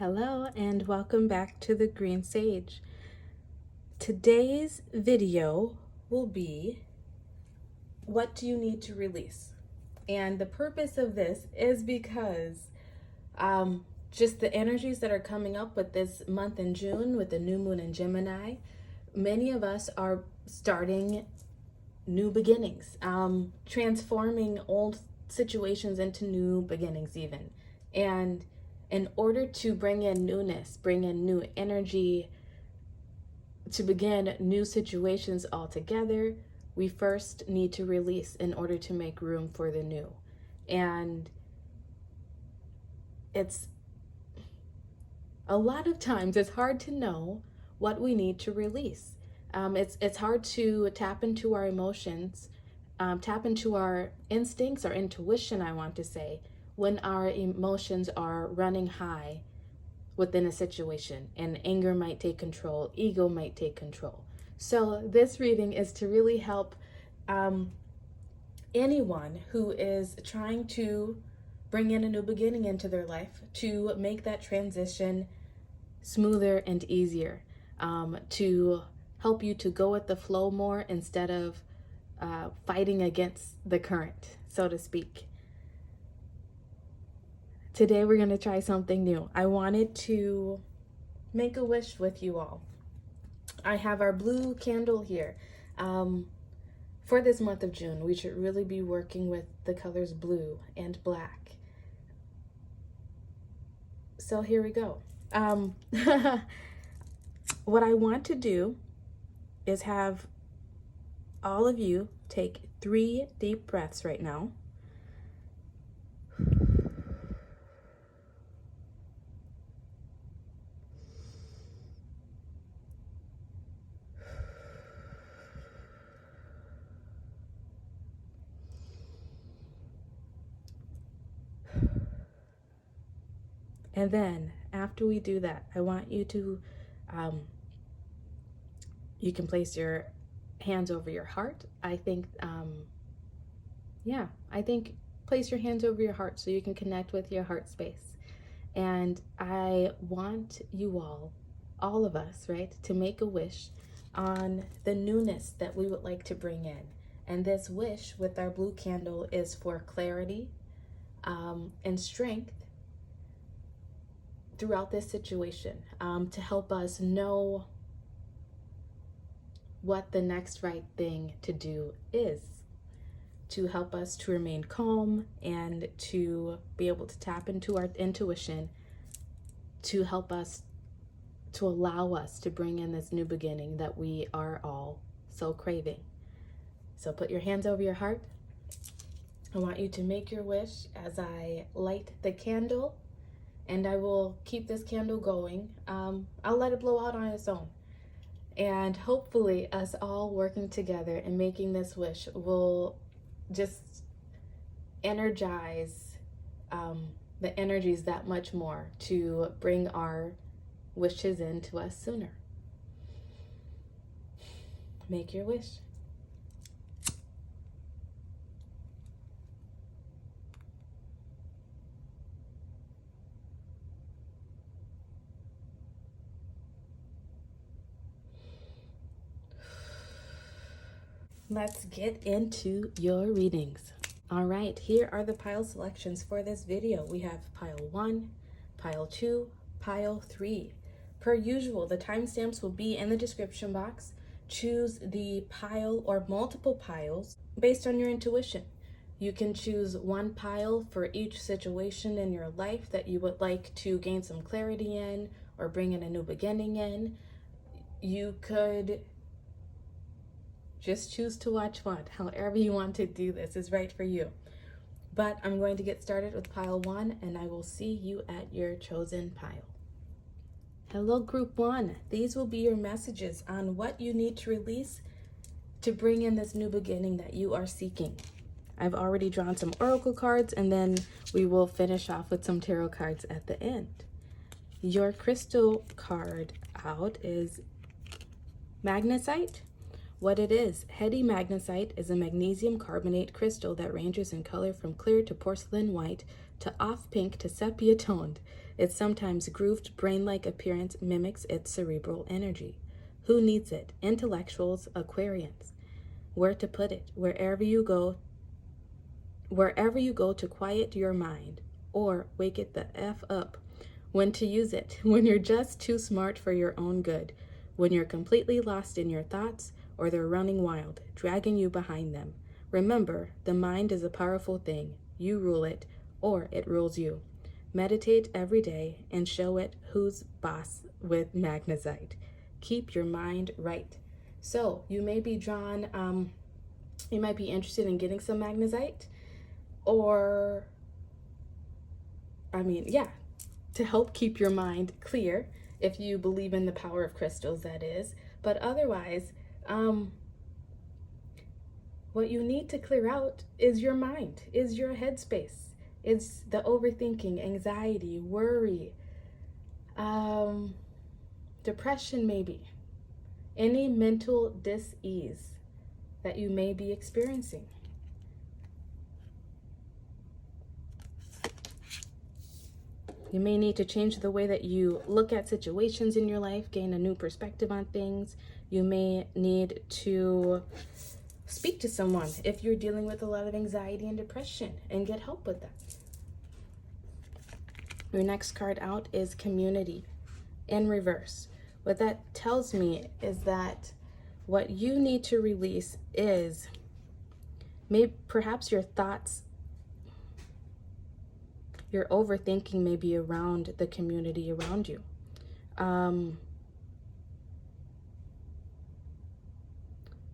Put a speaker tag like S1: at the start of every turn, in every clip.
S1: Hello and welcome back to the Green Sage. Today's video will be what do you need to release? And the purpose of this is because just the energies that are coming up with this month in June with the new moon in Gemini, many of us are starting new beginnings, transforming old situations into new beginnings even. And in order to bring in newness, bring in new energy, to begin new situations altogether, we first need to release in order to make room for the new. And it's a lot of times it's hard to know what we need to release. It's hard to tap into our emotions, tap into our instincts, our intuition, I want to say, when our emotions are running high within a situation, and anger might take control, ego might take control. So this reading is to really help anyone who is trying to bring in a new beginning into their life to make that transition smoother and easier, to help you to go with the flow more instead of fighting against the current, so to speak. Today we're going to try something new. I wanted to make a wish with you all. I have our blue candle here. For this month of June, we should really be working with the colors blue and black. So here we go. What I want to do is have all of you take 3 deep breaths right now. And then after we do that, I want you to, you can place your hands over your heart. I think place your hands over your heart so you can connect with your heart space. And I want you all of us, right, to make a wish on the newness that we would like to bring in. And this wish with our blue candle is for clarity and strength throughout this situation, to help us know what the next right thing to do is, to help us to remain calm and to be able to tap into our intuition, to help us, to allow us to bring in this new beginning that we are all so craving. So put your hands over your heart. I want you to make your wish as I light the candle. And I will keep this candle going. I'll let it blow out on its own. And hopefully us all working together and making this wish will just energize the energies that much more to bring our wishes into us sooner. Make your wish. Let's get into your readings. All right, here are the pile selections for this video. We have pile 1, pile 2, pile 3. Per usual, the timestamps will be in the description box. Choose the pile or multiple piles based on your intuition. You can choose one pile for each situation in your life that you would like to gain some clarity in or bring in a new beginning in. You could just choose to watch one. However you want to do this is right for you. But I'm going to get started with pile 1, and I will see you at your chosen pile. Hello, group 1. These will be your messages on what you need to release to bring in this new beginning that you are seeking. I've already drawn some oracle cards, and then we will finish off with some tarot cards at the end. Your crystal card out is magnesite. What it is, heady magnesite is a magnesium carbonate crystal that ranges in color from clear to porcelain white to off pink to sepia toned. Its sometimes grooved brain-like appearance mimics its cerebral energy. Who needs it? Intellectuals, Aquarians. Where to put it? Wherever you go to quiet your mind or wake it the F up. When to use it? When you're just too smart for your own good. When you're completely lost in your thoughts or they're running wild, dragging you behind them. Remember, the mind is a powerful thing. You rule it or it rules you. Meditate every day and show it who's boss with magnesite. Keep your mind right. So you may be drawn, you might be interested in getting some magnesite, or, to help keep your mind clear, if you believe in the power of crystals, that is. But otherwise, what you need to clear out is your mind, is your headspace. It's the overthinking, anxiety, worry, depression maybe, any mental dis-ease that you may be experiencing. You may need to change the way that you look at situations in your life, gain a new perspective on things. You may need to speak to someone if you're dealing with a lot of anxiety and depression and get help with that. Your next card out is Community in reverse. What that tells me is that what you need to release is perhaps your thoughts. Your overthinking may be around the community around you.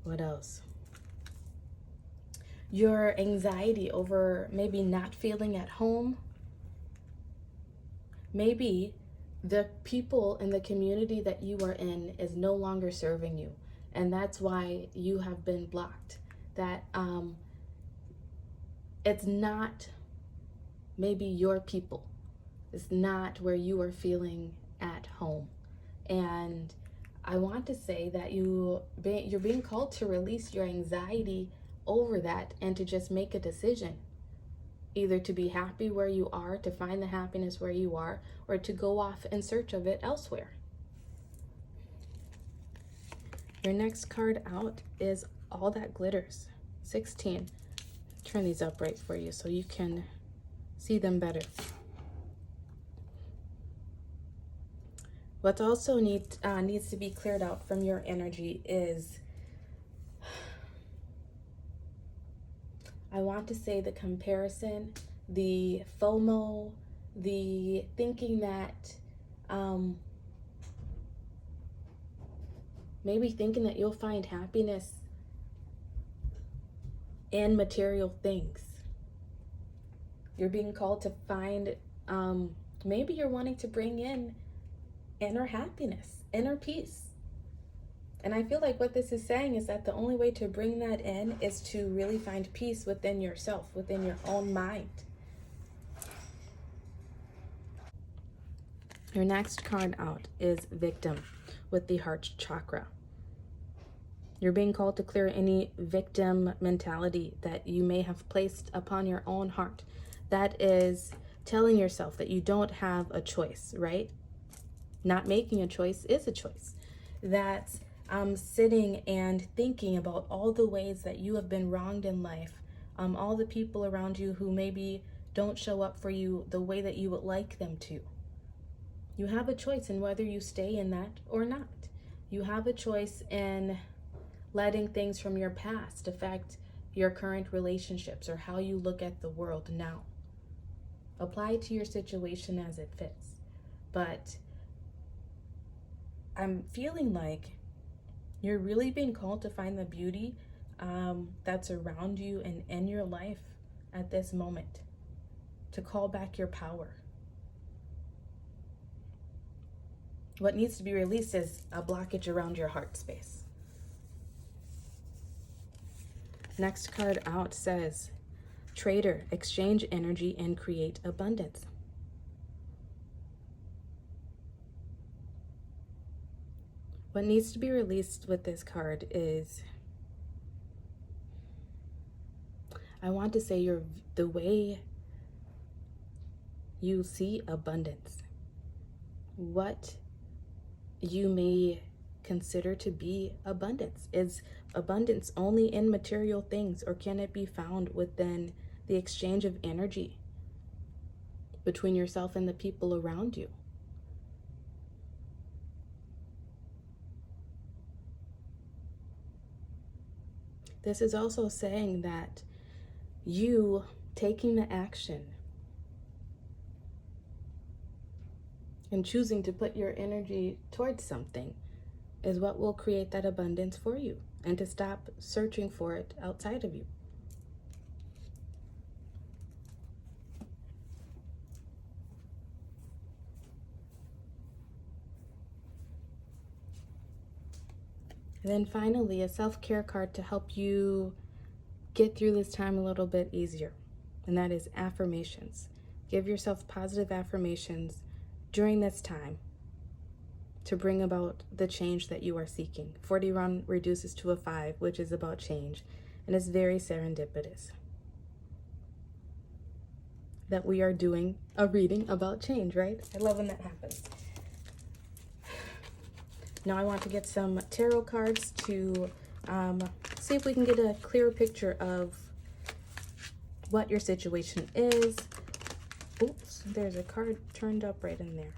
S1: What else? Your anxiety over maybe not feeling at home. Maybe the people in the community that you are in is no longer serving you. And that's why you have been blocked. That it's not maybe your people. It's not where you are feeling at home. And I want to say that you're being called to release your anxiety over that and to just make a decision. Either to be happy where you are, to find the happiness where you are, or to go off in search of it elsewhere. Your next card out is All That Glitters, 16. Turn these up right for you so you can see them better. What also needs to be cleared out from your energy is, I want to say, the comparison, the FOMO, the thinking that, maybe thinking that you'll find happiness in material things. You're being called to find, maybe you're wanting to bring in inner happiness, inner peace. And I feel like what this is saying is that the only way to bring that in is to really find peace within yourself, within your own mind. Your next card out is Victim with the heart chakra. You're being called to clear any victim mentality that you may have placed upon your own heart. That is telling yourself that you don't have a choice, right? Not making a choice is a choice. That's sitting and thinking about all the ways that you have been wronged in life, all the people around you who maybe don't show up for you the way that you would like them to. You have a choice in whether you stay in that or not. You have a choice in letting things from your past affect your current relationships or how you look at the world now. Apply it to your situation as it fits. But I'm feeling like you're really being called to find the beauty that's around you and in your life at this moment, to call back your power. What needs to be released is a blockage around your heart space. Next card out says, Trader, exchange energy and create abundance. What needs to be released with this card is, I want to say, the way you see abundance. what you may consider to be abundance. Is abundance only in material things, or can it be found within the exchange of energy between yourself and the people around you? This is also saying that you taking the action and choosing to put your energy towards something is what will create that abundance for you, and to stop searching for it outside of you. And then finally, a self-care card to help you get through this time a little bit easier, and that is affirmations. Give yourself positive affirmations during this time to bring about the change that you are seeking. 41 reduces to a 5, which is about change, and it's very serendipitous that we are doing a reading about change, right? I love when that happens. Now I want to get some tarot cards to see if we can get a clearer picture of what your situation is. Oops, there's a card turned up right in there.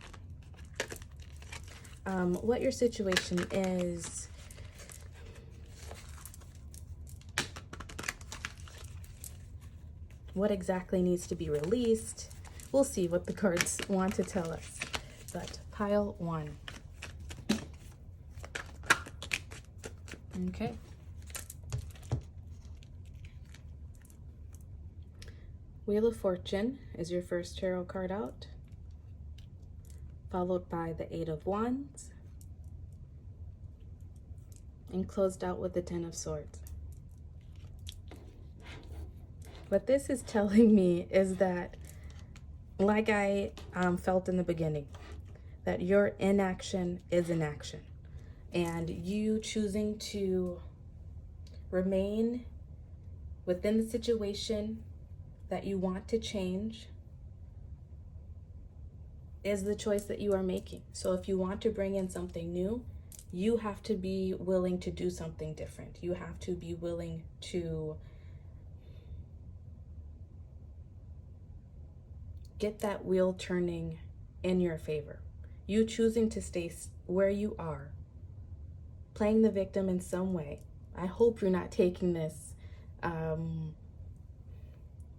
S1: What your situation is, what exactly needs to be released. We'll see what the cards want to tell us. But pile 1. Okay. Wheel of Fortune is your first tarot card out, followed by the 8 of Wands, and closed out with the 10 of Swords. What this is telling me is that, like I felt in the beginning, that your inaction is an action, and you choosing to remain within the situation that you want to change is the choice that you are making. So if you want to bring in something new, you have to be willing to do something different. You have to be willing to get that wheel turning in your favor. You choosing to stay where you are, playing the victim in some way. I hope you're not taking this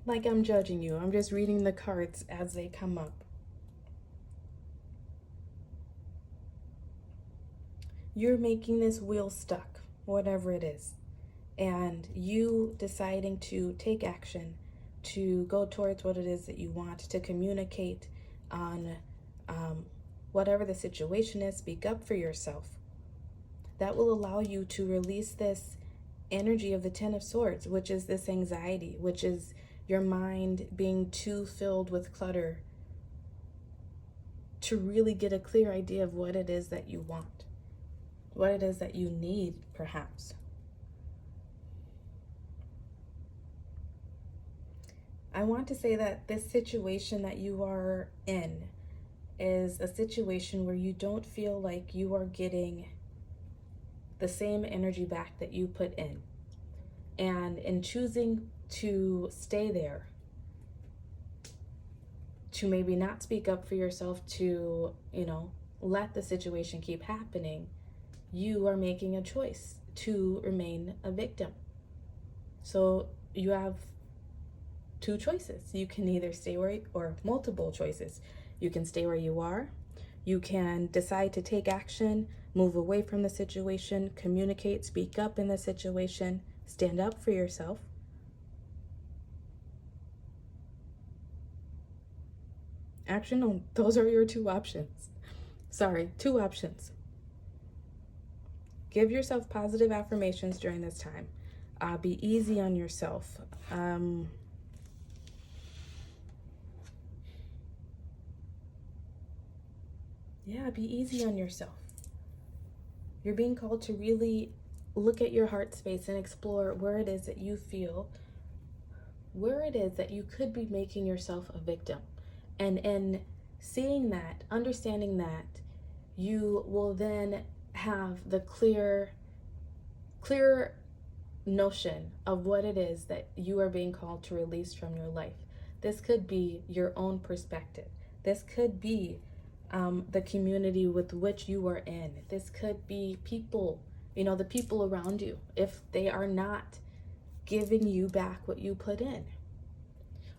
S1: like I'm judging you. I'm just reading the cards as they come up. You're making this wheel stuck, whatever it is, and you deciding to take action, to go towards what it is that you want, to communicate on whatever the situation is, speak up for yourself. That will allow you to release this energy of the 10 of Swords, which is this anxiety, which is your mind being too filled with clutter to really get a clear idea of what it is that you want, what it is that you need, perhaps. I want to say that this situation that you are in is a situation where you don't feel like you are getting the same energy back that you put in. And in choosing to stay there, to maybe not speak up for yourself, to, let the situation keep happening, you are making a choice to remain a victim. So you have two choices. You can either stay or multiple choices. You can stay where you are. You can decide to take action, move away from the situation, communicate, speak up in the situation, stand up for yourself. Actually, no, those are your two options. Two options. Give yourself positive affirmations during this time. Be easy on yourself. Be easy on yourself. You're being called to really look at your heart space and explore where it is that you feel, where it is that you could be making yourself a victim. And in seeing that, understanding that, you will then have the clear notion of what it is that you are being called to release from your life. This could be your own perspective. This could be the community with which you are in. This could be people, the people around you, if they are not giving you back what you put in.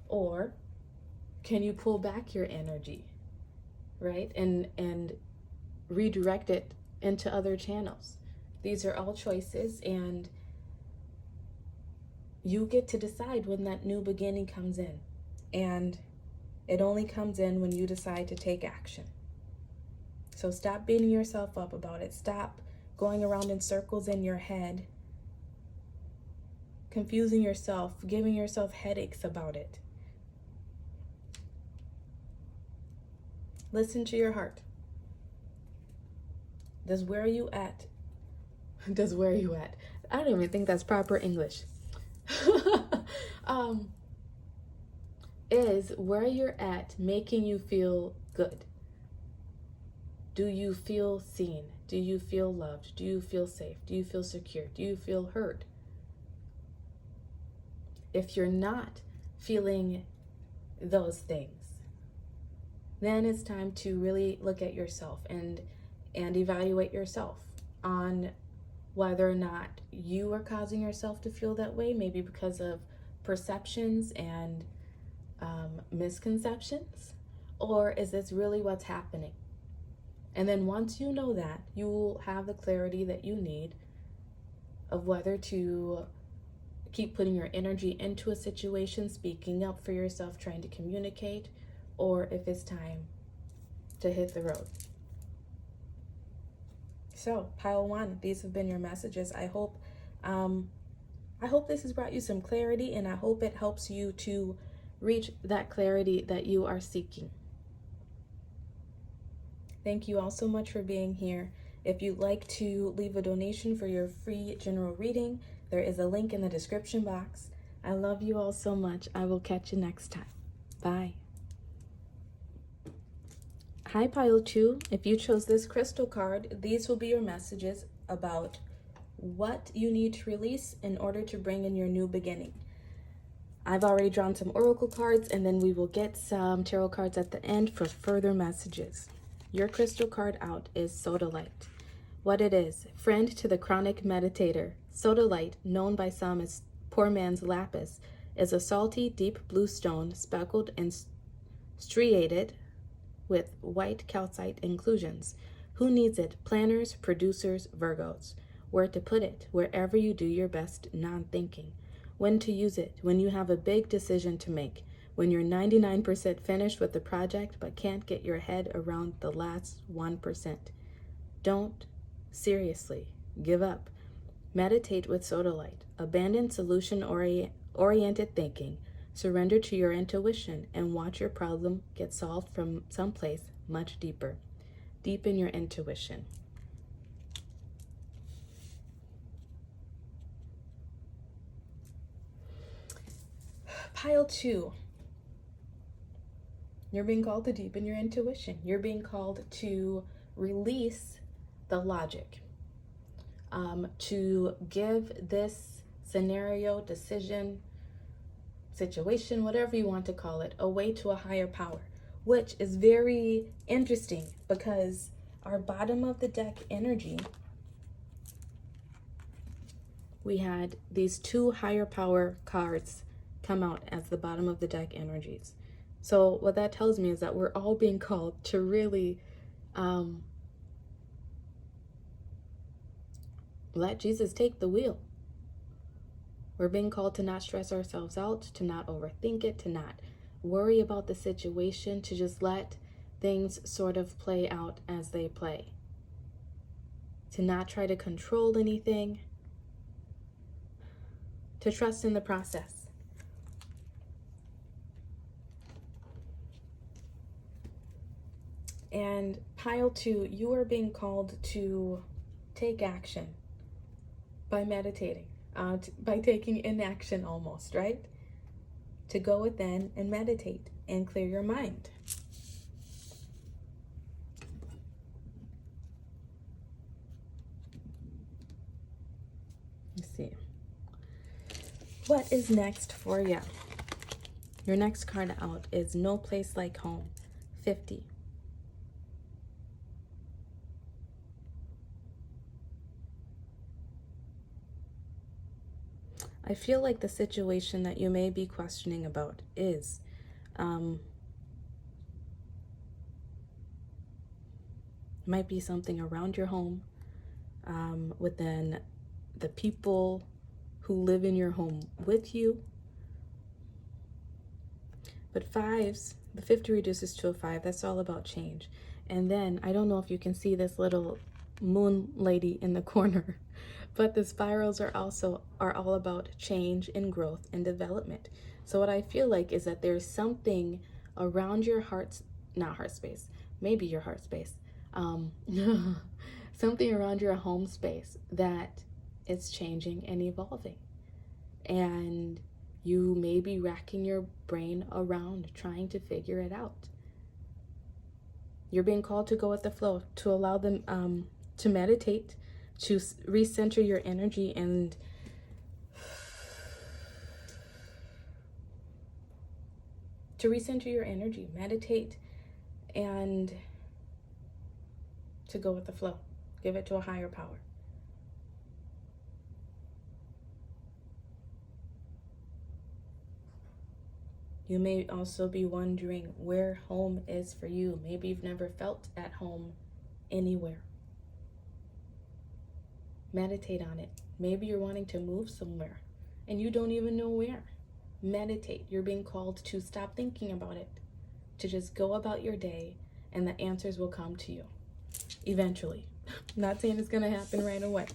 S1: Or can you pull back your energy, right? And redirect it into other channels. These are all choices, and you get to decide when that new beginning comes in. And it only comes in when you decide to take action. So stop beating yourself up about it. Stop going around in circles in your head, confusing yourself, giving yourself headaches about it. Listen to your heart. Does where you at? I don't even think that's proper English. Is where you're at making you feel good? Do you feel seen? Do you feel loved? Do you feel safe? Do you feel secure? Do you feel heard? If you're not feeling those things, then it's time to really look at yourself and evaluate yourself on whether or not you are causing yourself to feel that way, maybe because of perceptions and misconceptions, or is this really what's happening? And then once you know that, you will have the clarity that you need of whether to keep putting your energy into a situation, speaking up for yourself, trying to communicate, or if it's time to hit the road. So, pile 1, these have been your messages. I hope this has brought you some clarity, and I hope it helps you to reach that clarity that you are seeking. Thank you all so much for being here. If you'd like to leave a donation for your free general reading, there is a link in the description box. I love you all so much. I will catch you next time. Bye. Hi, pile 2. If you chose this crystal card, these will be your messages about what you need to release in order to bring in your new beginning. I've already drawn some oracle cards, and then we will get some tarot cards at the end for further messages. Your crystal card out is Sodalite. What it is: friend to the chronic meditator. Sodalite, known by some as poor man's lapis, is a salty, deep blue stone speckled and striated with white calcite inclusions. Who needs it? Planners, producers, Virgos. Where to put it? Wherever you do your best non-thinking. When to use it? When you have a big decision to make. When you're 99% finished with the project but can't get your head around the last 1%. Don't seriously give up. Meditate with Sodalite. Abandon solution-oriented thinking. Surrender to your intuition and watch your problem get solved from someplace much deeper. Deepen your intuition. Pile 2. You're being called to deepen your intuition. You're being called to release the logic. To give this scenario, decision, situation, whatever you want to call it, away to a higher power, which is very interesting because our bottom of the deck energy, we had these 2 higher power cards come out as the bottom of the deck energies. So what that tells me is that we're all being called to really let Jesus take the wheel. We're being called to not stress ourselves out, to not overthink it, to not worry about the situation, to just let things sort of play out as they play. To not try to control anything, to trust in the process. And pile 2, you are being called to take action by meditating, by taking inaction almost, right? To go within and meditate and clear your mind. What is next for you? Your next card out is No Place Like Home, 50. I feel like the situation that you may be questioning about is might be something around your home, within the people who live in your home with you. But fives, the 50 reduces to a 5. That's all about change. And then, I don't know if you can see this little moon lady in the corner, but the spirals are all about change and growth and development. So what I feel like is that there's something around your not heart space, maybe your heart space, something around your home space that is changing and evolving. And you may be racking your brain around trying to figure it out. You're being called to go with the flow, to allow them to meditate, to recenter your energy, and meditate, and to go with the flow. Give it to a higher power. You may also be wondering where home is for you. Maybe you've never felt at home anywhere. Meditate on it. Maybe you're wanting to move somewhere and you don't even know where. Meditate. You're being called to stop thinking about it, to just go about your day, and the answers will come to you eventually. I'm not saying it's going to happen right away.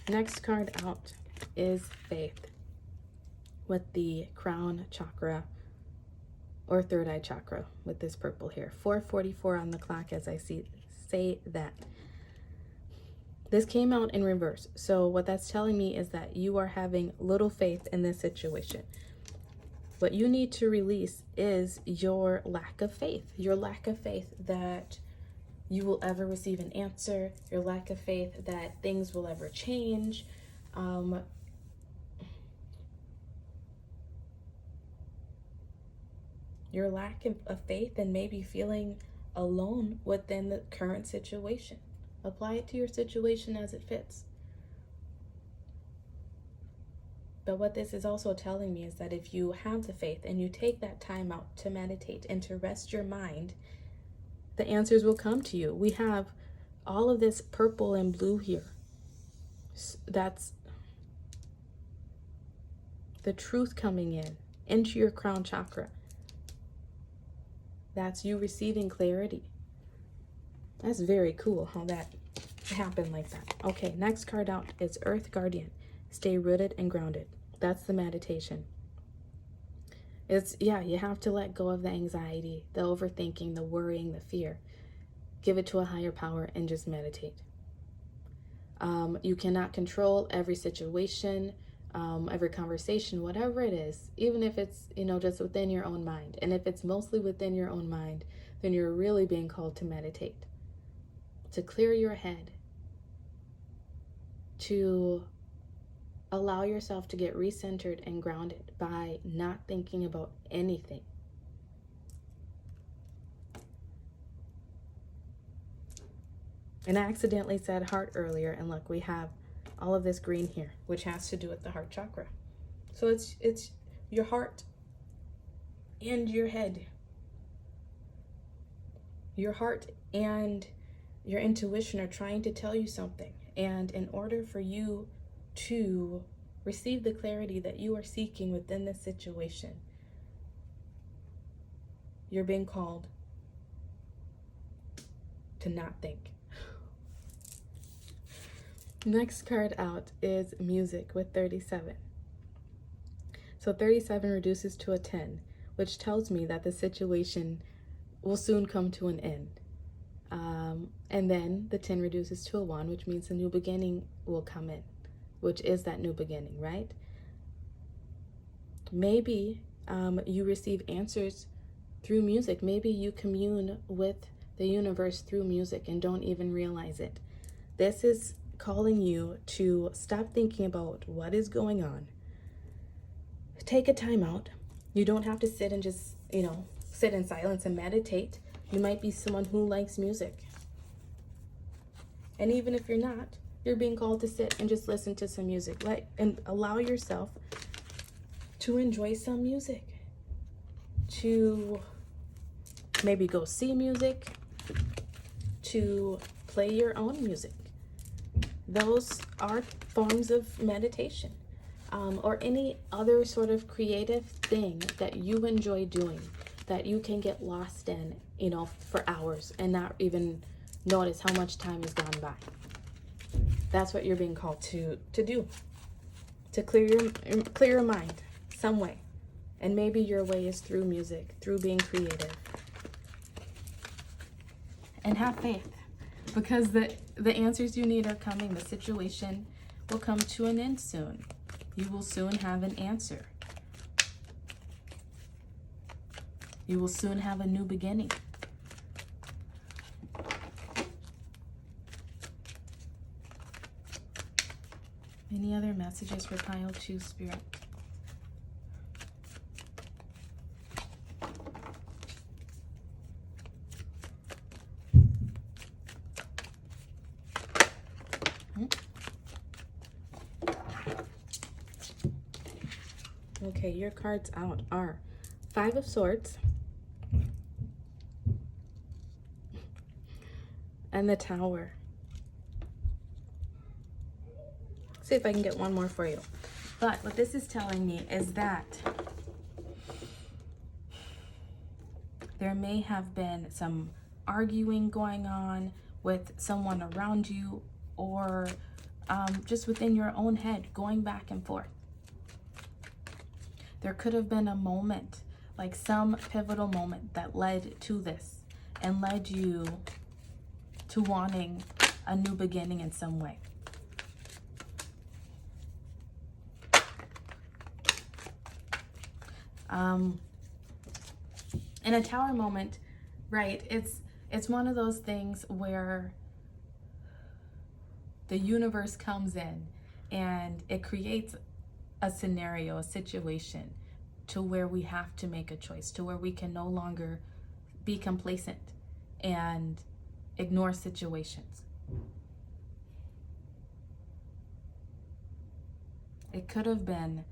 S1: Next card out is Faith, with the crown chakra or third eye chakra with this purple here. 4:44 on the clock as I say that. This came out in reverse. So what that's telling me is that you are having little faith in this situation. What you need to release is your lack of faith. Your lack of faith that you will ever receive an answer. Your lack of faith that things will ever change. Your lack of faith and maybe feeling alone within the current situation. Apply it to your situation as it fits. But what this is also telling me is that if you have the faith and you take that time out to meditate and to rest your mind, the answers will come to you. We have all of this purple and blue here. That's the truth coming into your crown chakra. That's you receiving clarity. That's very cool how that happened like that. Okay, next card out is Earth Guardian. Stay rooted and grounded. That's the meditation. You have to let go of the anxiety, the overthinking, the worrying, the fear. Give it to a higher power and just meditate. You cannot control every situation, every conversation, whatever it is, even if it's, just within your own mind. And if it's mostly within your own mind, then you're really being called to meditate, to clear your head, to allow yourself to get recentered and grounded by not thinking about anything. And I accidentally said heart earlier, and look, we have all of this green here, which has to do with the heart chakra. So it's your heart and your head. Your heart and your intuition are trying to tell you something. And in order for you to receive the clarity that you are seeking within this situation, you're being called to not think. Next card out is Music with 37. So 37 reduces to a 10, which tells me that the situation will soon come to an end. And then the 10 reduces to a 1, which means a new beginning will come in, which is that new beginning, right? Maybe you receive answers through music. Maybe you commune with the universe through music and don't even realize it. This is calling you to stop thinking about what is going on take a time out. You don't have to sit and just, sit in silence and meditate. You might be someone who likes music. And even if you're not, you're being called to sit and just listen to some music. And allow yourself to enjoy some music. To maybe go see music. To play your own music. Those are forms of meditation. Or any other sort of creative thing that you enjoy doing, that you can get lost in, for hours and not even notice how much time has gone by. That's what you're being called to do. To clear your mind some way. And maybe your way is through music, through being creative. And have faith, because the answers you need are coming. The situation will come to an end soon. You will soon have an answer. You will soon have a new beginning. Any other messages for Pile 2 Spirit? Okay, your cards out are 5 of Swords and the Tower. See if I can get one more for you. But what this is telling me is that there may have been some arguing going on with someone around you, or just within your own head, going back and forth. There could have been a moment, like some pivotal moment that led to this and led you to wanting a new beginning in some way. In a Tower moment, right, it's one of those things where the universe comes in and it creates a scenario, a situation to where we have to make a choice, to where we can no longer be complacent and ignore situations. It could have been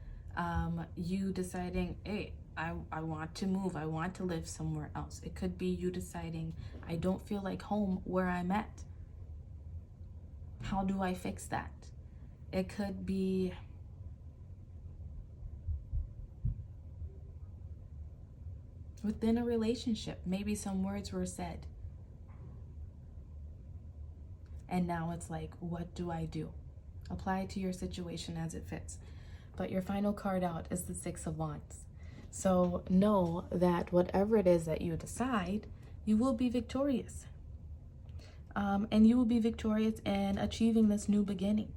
S1: you deciding, hey, I want to move, I want to live somewhere else. It could be you deciding, I don't feel like home where I'm at. How do I fix that? It could be within a relationship. Maybe some words were said. And now it's like, what do I do? Apply it to your situation as it fits. But your final card out is the 6 of Wands. So know that whatever it is that you decide, you will be victorious. And you will be victorious in achieving this new beginning.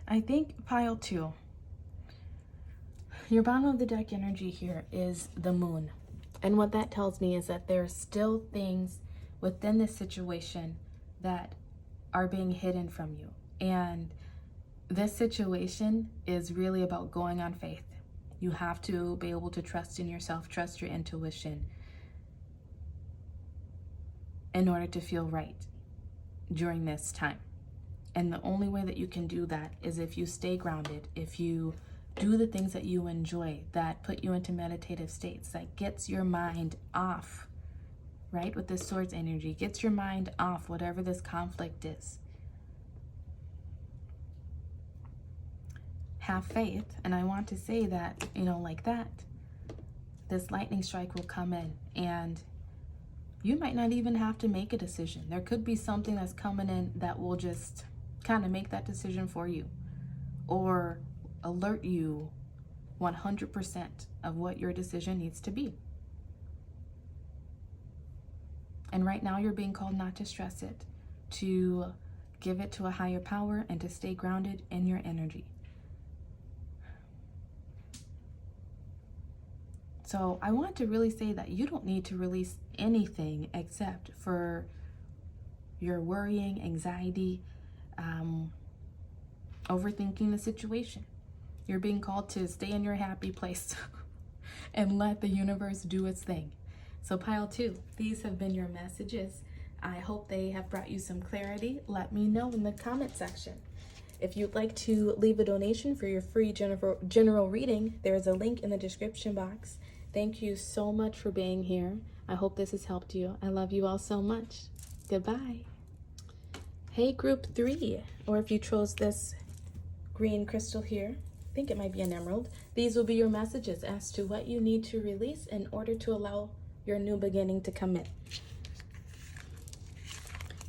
S1: I think Pile 2, your bottom of the deck energy here is the Moon. And what that tells me is that there are still things within this situation that are being hidden from you. And this situation is really about going on faith. You have to be able to trust in yourself, trust your intuition in order to feel right during this time. And the only way that you can do that is if you stay grounded, if you do the things that you enjoy, that put you into meditative states, that gets your mind off, right? With this Swords energy, gets your mind off whatever this conflict is. Have faith, and I want to say that, like that, this lightning strike will come in, and you might not even have to make a decision. There could be something that's coming in that will just kind of make that decision for you, or alert you 100% of what your decision needs to be. And right now you're being called not to stress it, to give it to a higher power, and to stay grounded in your energy. So I want to really say that you don't need to release anything except for your worrying, anxiety, overthinking the situation. You're being called to stay in your happy place and let the universe do its thing. So pile 2, these have been your messages. I hope they have brought you some clarity. Let me know in the comment section. If you'd like to leave a donation for your free general reading, there is a link in the description box. Thank you so much for being here. I hope this has helped you. I love you all so much. Goodbye. Hey, group 3, or if you chose this green crystal here, I think it might be an emerald. These will be your messages as to what you need to release in order to allow your new beginning to come in.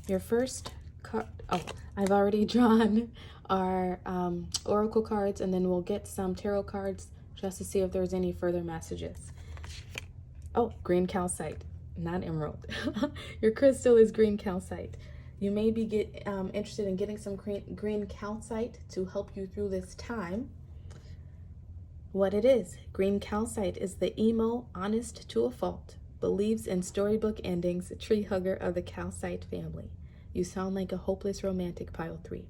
S1: Your first card, I've already drawn our oracle cards, and then we'll get some tarot cards just to see if there's any further messages. Oh, green calcite, not emerald. Your crystal is green calcite. You may be interested in getting some green calcite to help you through this time. What it is, green calcite is the emo, honest to a fault, believes in storybook endings, tree hugger of the calcite family. You sound like a hopeless romantic, pile 3.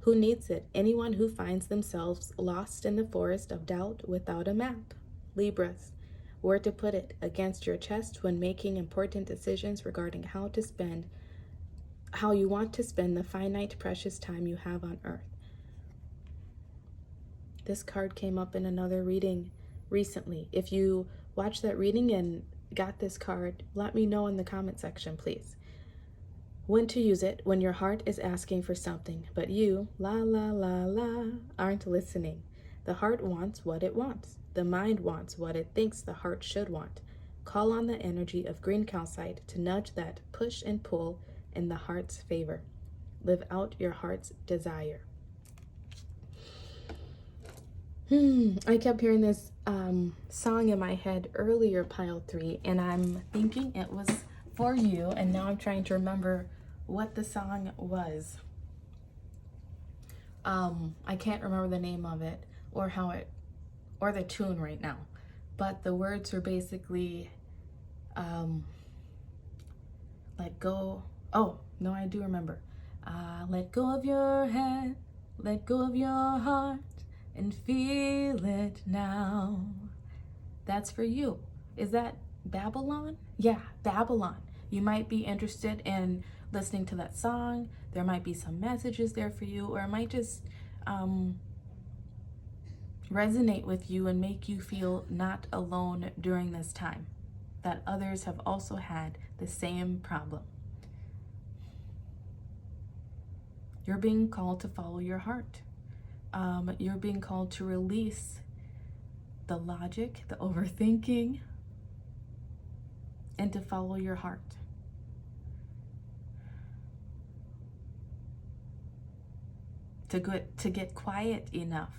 S1: Who needs it? Anyone who finds themselves lost in the forest of doubt without a map. Libras, where to put it against your chest when making important decisions regarding how you want to spend the finite, precious time you have on earth. This card came up in another reading recently. If you watched that reading and got this card, let me know in the comment section, please. When to use it when your heart is asking for something, but you, aren't listening. The heart wants what it wants. The mind wants what it thinks the heart should want. Call on the energy of green calcite to nudge that push and pull in the heart's favor. Live out your heart's desire. I kept hearing this song in my head earlier, pile 3, and I'm thinking it was for you, and now I'm trying to remember what the song was. I can't remember the name of it or the tune right now, but the words were basically let go. Oh no, I do remember. Let go of your head, let go of your heart, and feel it now. That's for you. Is that Babylon? Yeah, Babylon. You might be interested in listening to that song. There might be some messages there for you, or it might just resonate with you and make you feel not alone during this time, that others have also had the same problem. You're being called to follow your heart. You're being called to release the logic, the overthinking, and to follow your heart. To get quiet enough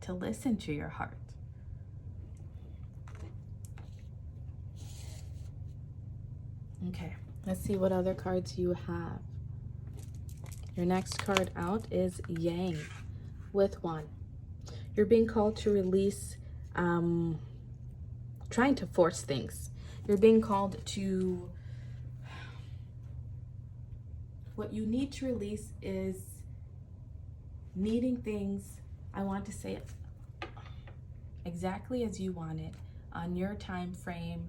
S1: to listen to your heart. Okay, let's see what other cards you have. Your next card out is Yang with 1. You're being called to release trying to force things. You're being called to, what you need to release is needing things, I want to say it exactly as you want it, on your time frame,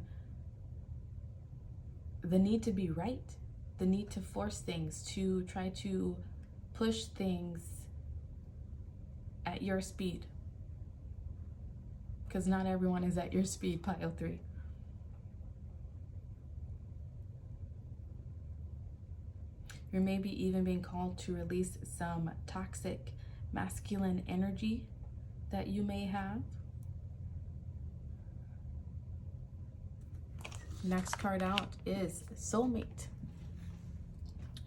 S1: the need to be right, the need to force things, to try to push things at your speed. Because not everyone is at your speed, pile 3. You're maybe even being called to release some toxic masculine energy that you may have. Next card out is Soulmate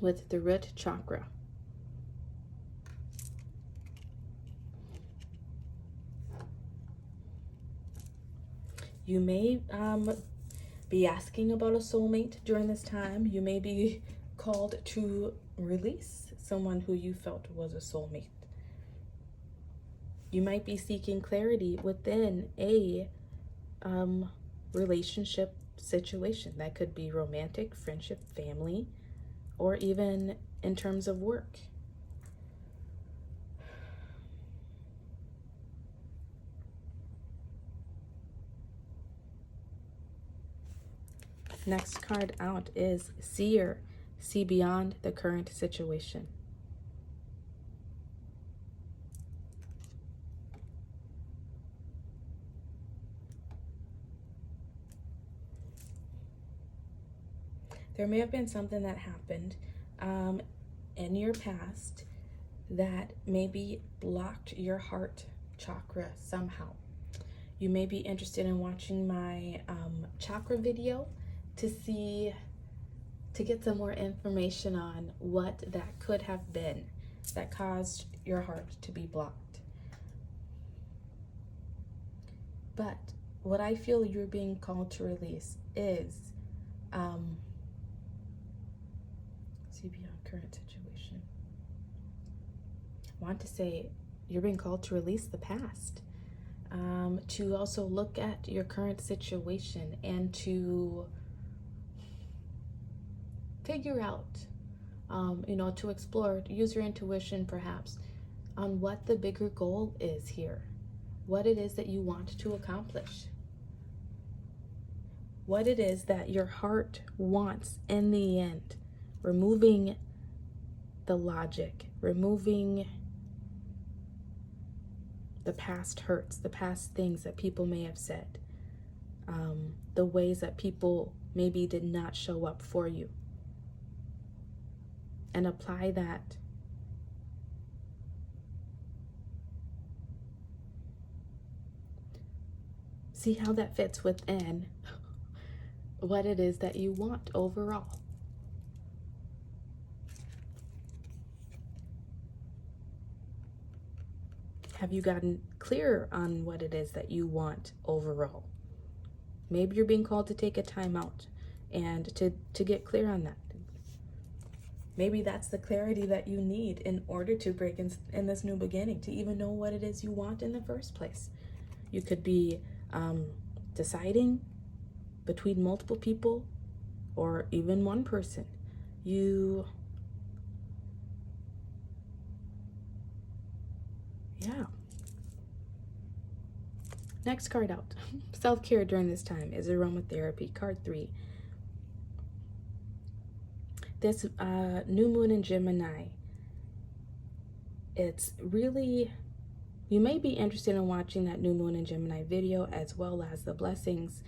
S1: with the root chakra. You may be asking about a soulmate during this time. You may be called to release someone who you felt was a soulmate. You might be seeking clarity within a relationship situation. That could be romantic, friendship, family, or even in terms of work. Next card out is Seer. See beyond the current situation. There may have been something that happened in your past that maybe blocked your heart chakra somehow. You may be interested in watching my chakra video to get some more information on what that could have been that caused your heart to be blocked. But what I feel you're being called to release is see beyond current situation. I want to say you're being called to release the past, to also look at your current situation and to figure out, to explore, use your intuition perhaps on what the bigger goal is here, what it is that you want to accomplish, what it is that your heart wants in the end. Removing the logic, removing the past hurts, the past things that people may have said, the ways that people maybe did not show up for you, and apply that see how that fits within what it is that you want overall. Have you gotten clear on what it is that you want overall? Maybe you're being called to take a time out and to get clear on that. Maybe that's the clarity that you need in order to break in this new beginning, to even know what it is you want in the first place. You could be deciding between multiple people or even one person. Yeah. Next card out. Self-care during this time is aromatherapy. Card 3. This new moon in Gemini, it's really, you may be interested in watching that new moon in Gemini video, as well as the blessings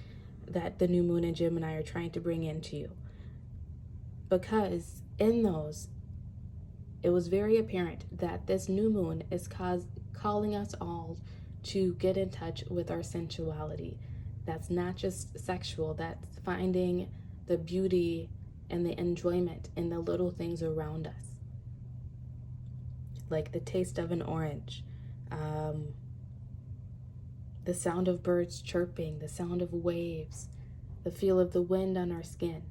S1: that the new moon in Gemini are trying to bring into you. Because in those, it was very apparent that this new moon is calling us all to get in touch with our sensuality. That's not just sexual, that's finding the beauty and the enjoyment in the little things around us. Like the taste of an orange, the sound of birds chirping, the sound of waves, the feel of the wind on our skin.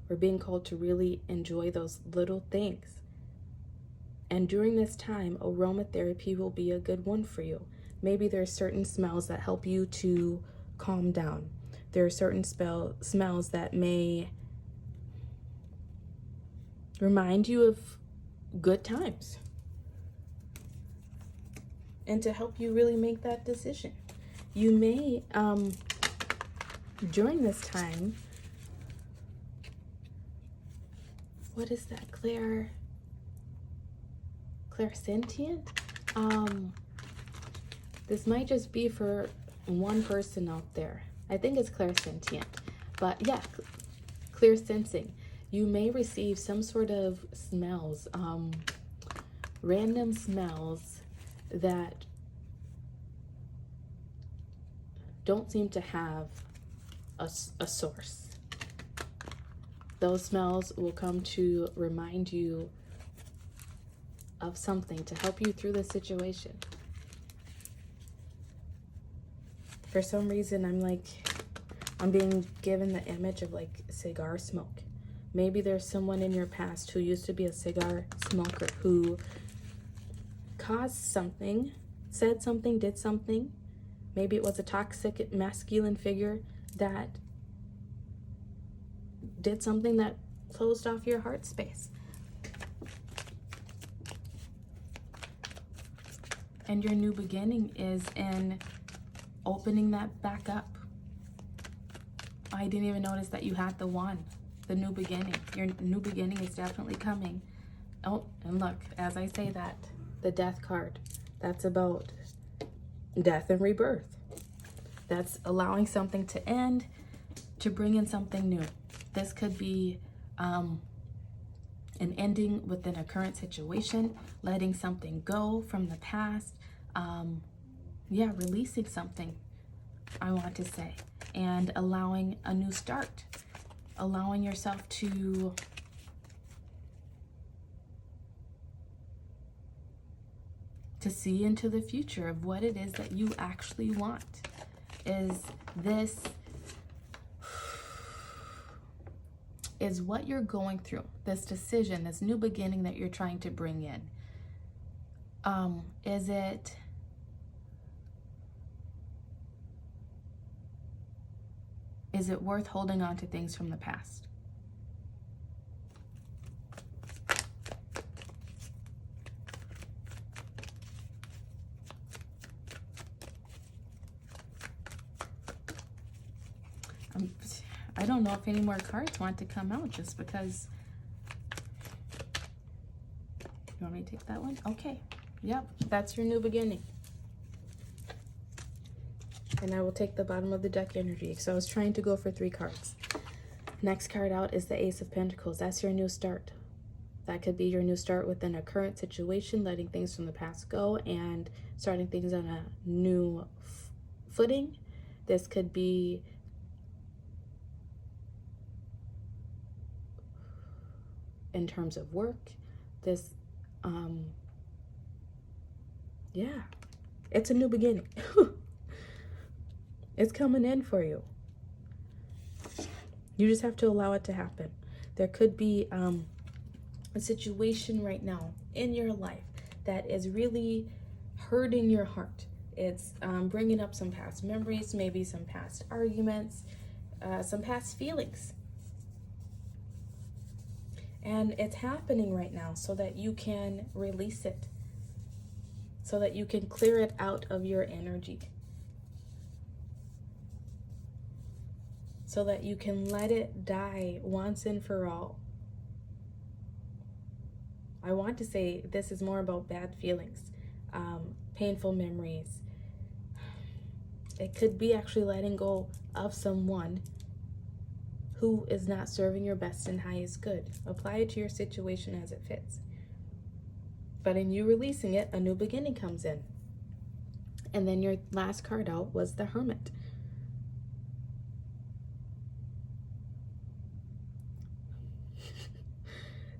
S1: We're being called to really enjoy those little things. And during this time, aromatherapy will be a good one for you. Maybe there are certain smells that help you to calm down. There are certain smells that may remind you of good times and to help you really make that decision. You may, during this time, what is that, clairsentient? This might just be for one person out there. I think it's clairsentient, but yeah, clear sensing. You may receive some sort of smells, random smells that don't seem to have a source. Those smells will come to remind you of something to help you through the situation. For some reason, I'm being given the image of like cigar smoke. Maybe there's someone in your past who used to be a cigar smoker who caused something, said something, did something. Maybe it was a toxic masculine figure that did something that closed off your heart space. And your new beginning is in opening that back up. I didn't even notice that you had the one, the new beginning. Your new beginning is definitely coming. Oh, and look, as I say that, the death card, that's about death and rebirth. That's allowing something to end to bring in something new. This could be an ending within a current situation, letting something go from the past. Yeah, releasing something, I want to say, and allowing a new start, allowing yourself to see into the future of what it is that you actually want. Is what you're going through, this decision, this new beginning that you're trying to bring in, is it worth holding on to things from the past? I don't know if any more cards want to come out just because. You want me to take that one? Okay. Yep, that's your new beginning. And I will take the bottom of the deck energy. So I was trying to go for 3 cards. Next card out is the Ace of Pentacles. That's your new start. That could be your new start within a current situation, letting things from the past go and starting things on a new footing. This could be in terms of work. This, yeah, it's a new beginning. It's coming in for you. You just have to allow it to happen. There could be a situation right now in your life that is really hurting your heart. It's bringing up some past memories, maybe some past arguments, some past feelings. And it's happening right now so that you can release it, so that you can clear it out of your energy, so that you can let it die once and for all. I want to say this is more about bad feelings, painful memories. It could be actually letting go of someone who is not serving your best and highest good. Apply it to your situation as it fits. But in you releasing it, a new beginning comes in. And then your last card out was the Hermit.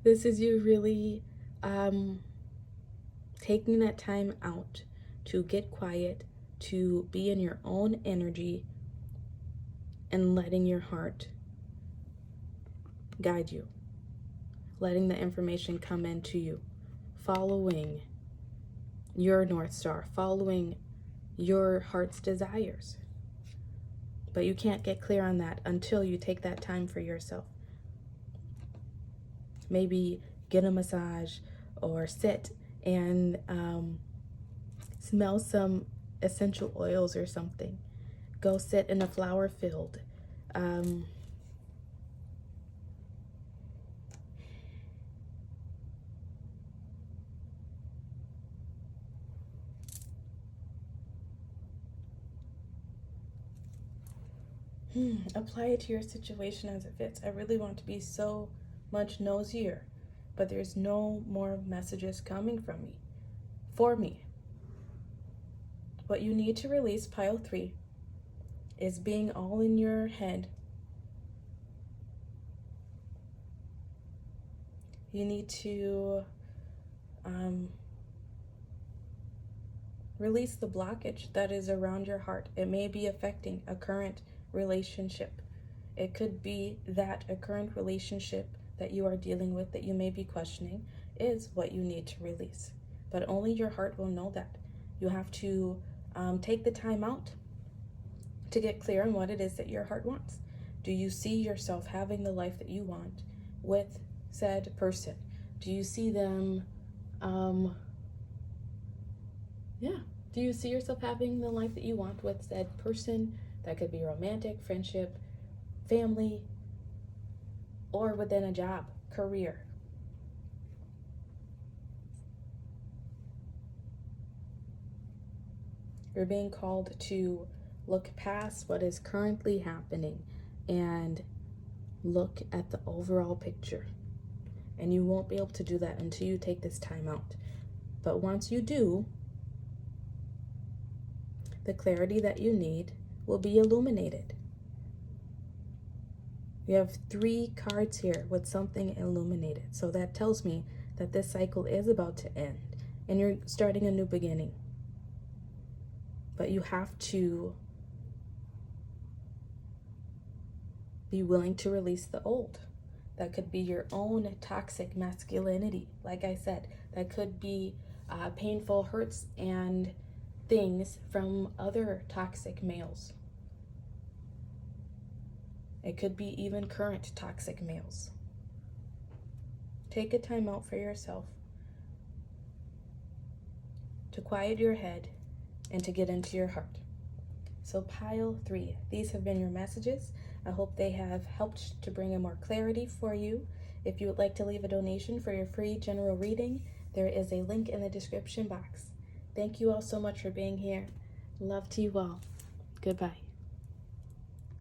S1: This is you really taking that time out to get quiet, to be in your own energy, and letting your heart guide you, letting the information come into you, following your North Star, following your heart's desires. But you can't get clear on that until you take that time for yourself. Maybe get a massage or sit and smell some essential oils or something. Go sit in a flower field. Apply it to your situation as it fits. I really want to be so much nosier, but there's no more messages coming from me, for me. What you need to release, pile 3, is being all in your head. You need to release the blockage that is around your heart. It may be affecting a current relationship. It could be that a current relationship that you are dealing with, that you may be questioning, is what you need to release. But only your heart will know that. You have to take the time out to get clear on what it is that your heart wants. Do you see yourself having the life that you want with said person? Do you see them, do you see yourself having the life that you want with said person? That could be romantic, friendship, family, or within a job, career. You're being called to look past what is currently happening and look at the overall picture. And you won't be able to do that until you take this time out. But once you do, the clarity that you need will be illuminated. You have 3 cards here with something illuminated. So that tells me that this cycle is about to end and you're starting a new beginning. But you have to be willing to release the old. That could be your own toxic masculinity. Like I said, that could be painful hurts and things from other toxic males. It could be even current toxic males. Take a time out for yourself to quiet your head and to get into your heart. So pile 3, these have been your messages. I hope they have helped to bring in more clarity for you. If you would like to leave a donation for your free general reading, there is a link in the description box. Thank you all so much for being here. Love to you all. Goodbye.